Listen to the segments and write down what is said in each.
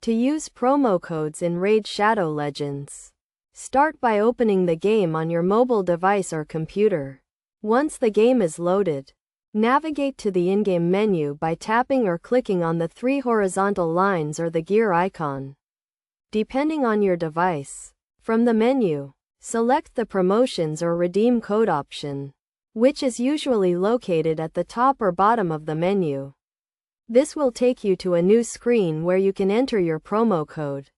To use promo codes in Raid Shadow Legends, start by opening the game on your mobile device or computer. Once the game is loaded, navigate to the in-game menu by tapping or clicking on the 3 horizontal lines or the gear icon, depending on your device. From the menu, select the Promotions or Redeem Code option, which is usually located at the top or bottom of the menu. This will take you to a new screen where you can enter your promo code.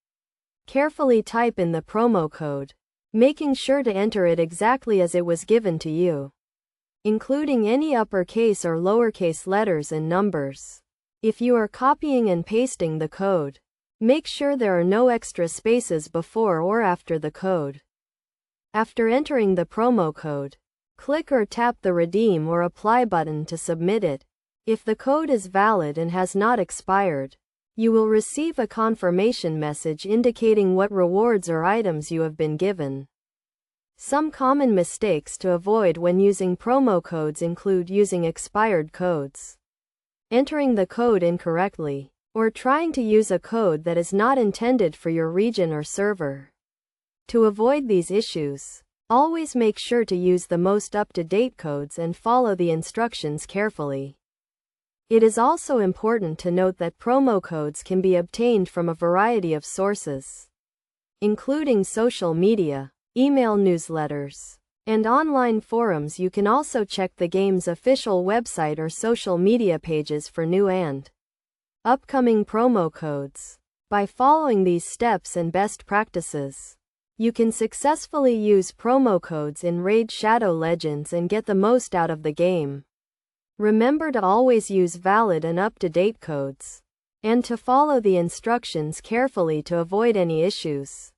Carefully type in the promo code, making sure to enter it exactly as it was given to you, including any uppercase or lowercase letters and numbers. If you are copying and pasting the code, make sure there are no extra spaces before or after the code. After entering the promo code, click or tap the Redeem or Apply button to submit it. If the code is valid and has not expired, you will receive a confirmation message indicating what rewards or items you have been given. Some common mistakes to avoid when using promo codes include using expired codes, entering the code incorrectly, or trying to use a code that is not intended for your region or server. To avoid these issues, always make sure to use the most up-to-date codes and follow the instructions carefully. It is also important to note that promo codes can be obtained from a variety of sources, including social media, email newsletters, and online forums. You can also check the game's official website or social media pages for new and upcoming promo codes. By following these steps and best practices, you can successfully use promo codes in Raid Shadow Legends and get the most out of the game. Remember to always use valid and up-to-date codes, and to follow the instructions carefully to avoid any issues.